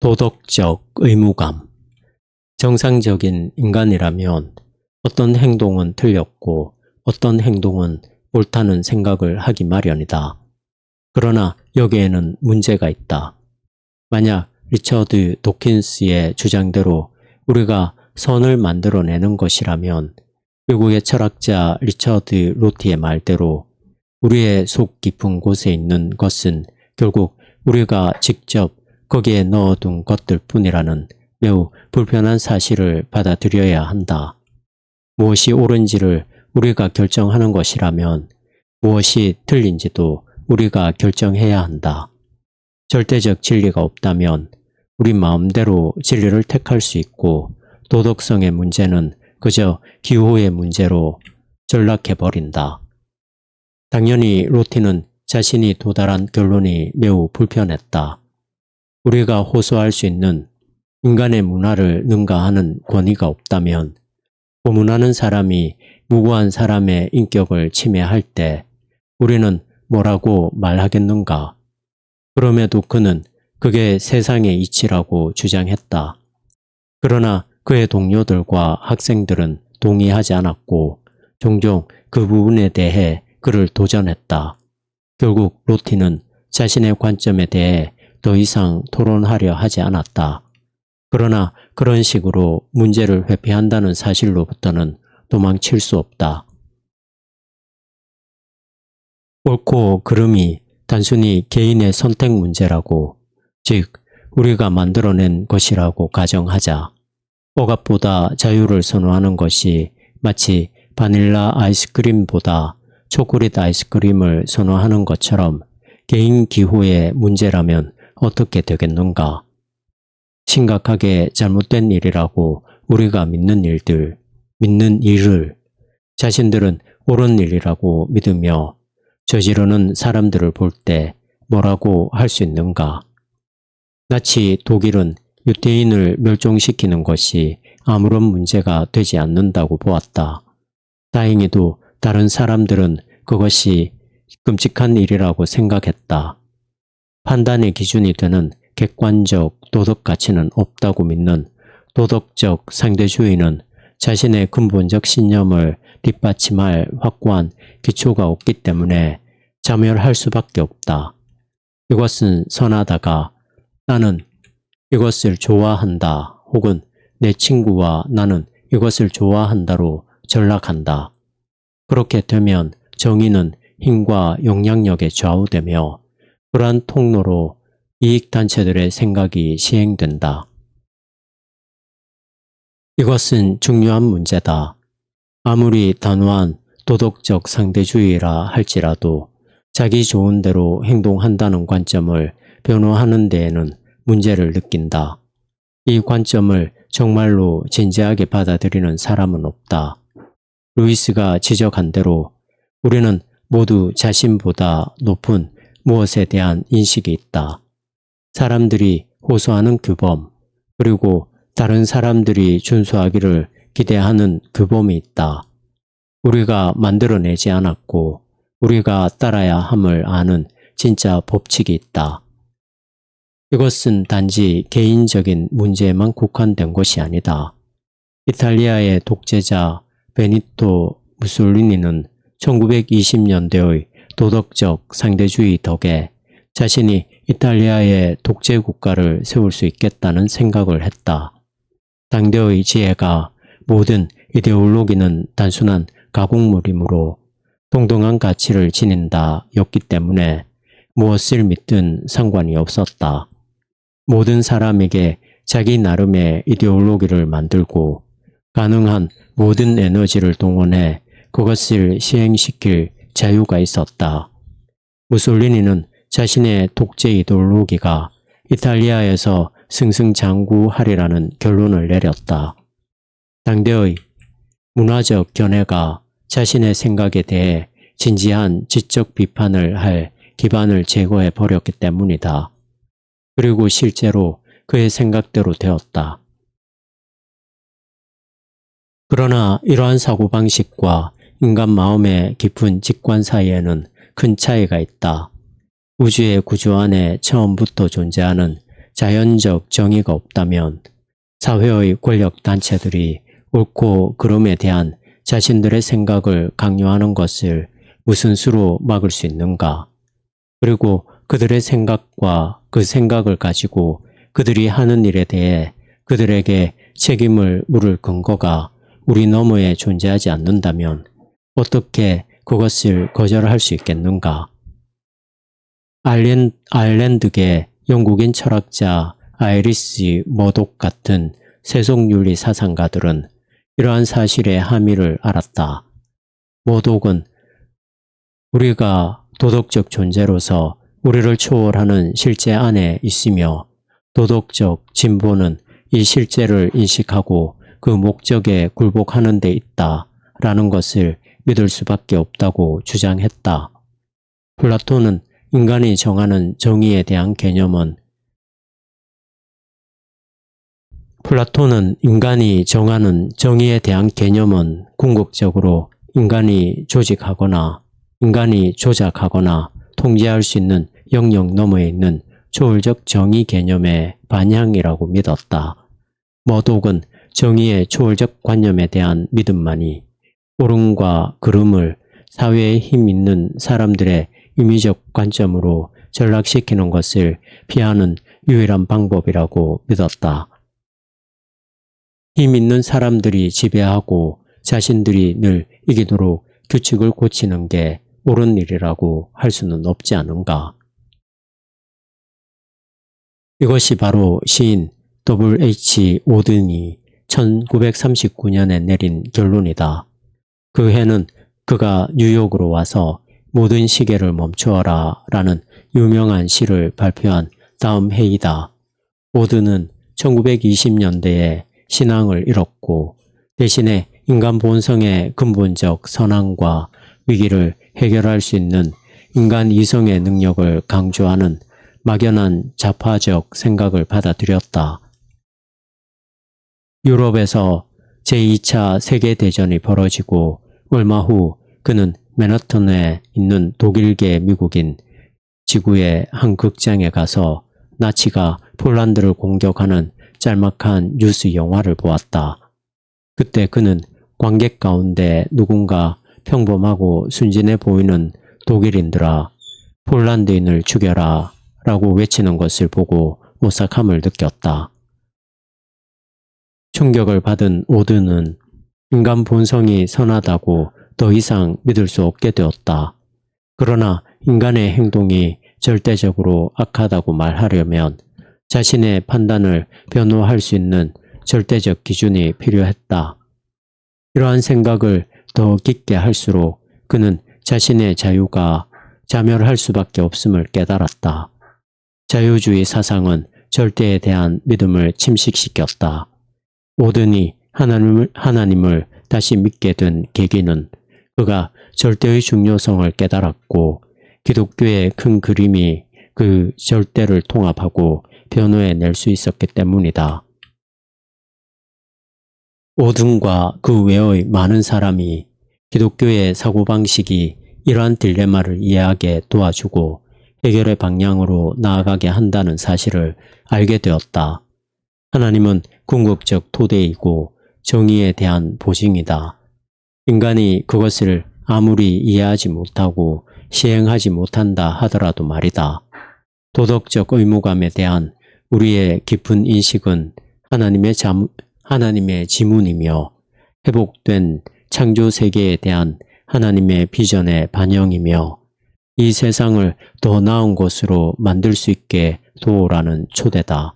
도덕적 의무감. 정상적인 인간이라면 어떤 행동은 틀렸고 어떤 행동은 옳다는 생각을 하기 마련이다. 그러나 여기에는 문제가 있다. 만약 리처드 도킨스의 주장대로 우리가 선을 만들어내는 것이라면 미국의 철학자 리처드 로티의 말대로 우리의 속 깊은 곳에 있는 것은 결국 우리가 직접 거기에 넣어둔 것들 뿐이라는 매우 불편한 사실을 받아들여야 한다. 무엇이 옳은지를 우리가 결정하는 것이라면 무엇이 틀린지도 우리가 결정해야 한다. 절대적 진리가 없다면 우리 마음대로 진리를 택할 수 있고 도덕성의 문제는 그저 기호의 문제로 전락해버린다. 당연히 로티는 자신이 도달한 결론이 매우 불편했다. 우리가 호소할 수 있는 인간의 문화를 능가하는 권위가 없다면 고문하는 사람이 무고한 사람의 인격을 침해할 때 우리는 뭐라고 말하겠는가? 그럼에도 그는 그게 세상의 이치라고 주장했다. 그러나 그의 동료들과 학생들은 동의하지 않았고 종종 그 부분에 대해 그를 도전했다. 결국 로티는 자신의 관점에 대해 더 이상 토론하려 하지 않았다. 그러나 그런 식으로 문제를 회피한다는 사실로부터는 도망칠 수 없다. 옳고 그름이 단순히 개인의 선택 문제라고, 즉 우리가 만들어낸 것이라고 가정하자. 억압보다 자유를 선호하는 것이 마치 바닐라 아이스크림보다 초콜릿 아이스크림을 선호하는 것처럼 개인 기호의 문제라면 어떻게 되겠는가? 심각하게 잘못된 일이라고 우리가 믿는 일을 자신들은 옳은 일이라고 믿으며 저지르는 사람들을 볼 때 뭐라고 할 수 있는가? 나치 독일은 유대인을 멸종시키는 것이 아무런 문제가 되지 않는다고 보았다. 다행히도 다른 사람들은 그것이 끔찍한 일이라고 생각했다. 판단의 기준이 되는 객관적 도덕 가치는 없다고 믿는 도덕적 상대주의는 자신의 근본적 신념을 뒷받침할 확고한 기초가 없기 때문에 자멸할 수밖에 없다. 이것은 선하다가 나는 이것을 좋아한다 혹은 내 친구와 나는 이것을 좋아한다로 전락한다. 그렇게 되면 정의는 힘과 영향력에 좌우되며 그러한 통로로 이익단체들의 생각이 시행된다. 이것은 중요한 문제다. 아무리 단호한 도덕적 상대주의라 할지라도 자기 좋은 대로 행동한다는 관점을 변호하는 데에는 문제를 느낀다. 이 관점을 정말로 진지하게 받아들이는 사람은 없다. 루이스가 지적한 대로 우리는 모두 자신보다 높은 무엇에 대한 인식이 있다. 사람들이 호소하는 규범, 그리고 다른 사람들이 준수하기를 기대하는 규범이 있다. 우리가 만들어내지 않았고 우리가 따라야 함을 아는 진짜 법칙이 있다. 이것은 단지 개인적인 문제에만 국한된 것이 아니다. 이탈리아의 독재자 베니토 무솔리니는 1920년대의 도덕적 상대주의 덕에 자신이 이탈리아의 독재 국가를 세울 수 있겠다는 생각을 했다. 당대의 지혜가 모든 이데올로기는 단순한 가공물이므로 동등한 가치를 지닌다 였기 때문에 무엇을 믿든 상관이 없었다. 모든 사람에게 자기 나름의 이데올로기를 만들고 가능한 모든 에너지를 동원해 그것을 시행시킬 자유가 있었다. 무솔리니는 자신의 독재 이데올로기가 이탈리아에서 승승장구하리라는 결론을 내렸다. 당대의 문화적 견해가 자신의 생각에 대해 진지한 지적 비판을 할 기반을 제거해 버렸기 때문이다. 그리고 실제로 그의 생각대로 되었다. 그러나 이러한 사고방식과 인간 마음의 깊은 직관 사이에는 큰 차이가 있다. 우주의 구조 안에 처음부터 존재하는 자연적 정의가 없다면 사회의 권력단체들이 옳고 그름에 대한 자신들의 생각을 강요하는 것을 무슨 수로 막을 수 있는가? 그리고 그들의 생각과 그 생각을 가지고 그들이 하는 일에 대해 그들에게 책임을 물을 근거가 우리 너머에 존재하지 않는다면 어떻게 그것을 거절할 수 있겠는가? 아일랜드계 영국인 철학자 아이리스 머독 같은 세속윤리 사상가들은 이러한 사실의 함의를 알았다. 머독은 우리가 도덕적 존재로서 우리를 초월하는 실제 안에 있으며 도덕적 진보는 이 실제를 인식하고 그 목적에 굴복하는 데 있다라는 것을 믿을 수밖에 없다고 주장했다. 플라톤은 인간이 정하는 정의에 대한 개념은 궁극적으로 인간이 조작하거나 통제할 수 있는 영역 너머에 있는 초월적 정의 개념의 반향이라고 믿었다. 머독은 정의의 초월적 관념에 대한 믿음만이 옳음과 그름을 사회에 힘 있는 사람들의 임의적 관점으로 전락시키는 것을 피하는 유일한 방법이라고 믿었다. 힘 있는 사람들이 지배하고 자신들이 늘 이기도록 규칙을 고치는 게 옳은 일이라고 할 수는 없지 않은가. 이것이 바로 시인 W.H. 오든이 1939년에 내린 결론이다. 그 해는 그가 뉴욕으로 와서 모든 시계를 멈추어라 라는 유명한 시를 발표한 다음 해이다. 오든은 1920년대에 신앙을 잃었고 대신에 인간 본성의 근본적 선함과 위기를 해결할 수 있는 인간 이성의 능력을 강조하는 막연한 좌파적 생각을 받아들였다. 유럽에서 제2차 세계대전이 벌어지고 얼마 후 그는 맨하탄에 있는 독일계 미국인 지구의 한 극장에 가서 나치가 폴란드를 공격하는 짤막한 뉴스 영화를 보았다. 그때 그는 관객 가운데 누군가 평범하고 순진해 보이는 독일인들아, 폴란드인을 죽여라 라고 외치는 것을 보고 오싹함을 느꼈다. 충격을 받은 오든은 인간 본성이 선하다고 더 이상 믿을 수 없게 되었다. 그러나 인간의 행동이 절대적으로 악하다고 말하려면 자신의 판단을 변호할 수 있는 절대적 기준이 필요했다. 이러한 생각을 더 깊게 할수록 그는 자신의 자유가 자멸할 수밖에 없음을 깨달았다. 자유주의 사상은 절대에 대한 믿음을 침식시켰다. 오든이 하나님을 다시 믿게 된 계기는 그가 절대의 중요성을 깨달았고 기독교의 큰 그림이 그 절대를 통합하고 변호해낼 수 있었기 때문이다. 오든과 그 외의 많은 사람이 기독교의 사고방식이 이러한 딜레마를 이해하게 도와주고 해결의 방향으로 나아가게 한다는 사실을 알게 되었다. 하나님은 궁극적 토대이고 정의에 대한 보증이다. 인간이 그것을 아무리 이해하지 못하고 시행하지 못한다 하더라도 말이다. 도덕적 의무감에 대한 우리의 깊은 인식은 하나님의 지문이며 회복된 창조 세계에 대한 하나님의 비전의 반영이며 이 세상을 더 나은 곳으로 만들 수 있게 도우라는 초대다.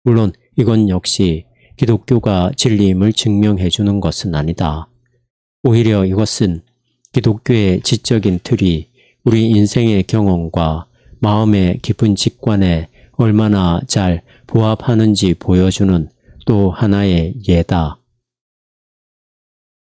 물론 이건 역시 기독교가 진리임을 증명해 주는 것은 아니다. 오히려 이것은 기독교의 지적인 틀이 우리 인생의 경험과 마음의 깊은 직관에 얼마나 잘 부합하는지 보여주는 또 하나의 예다.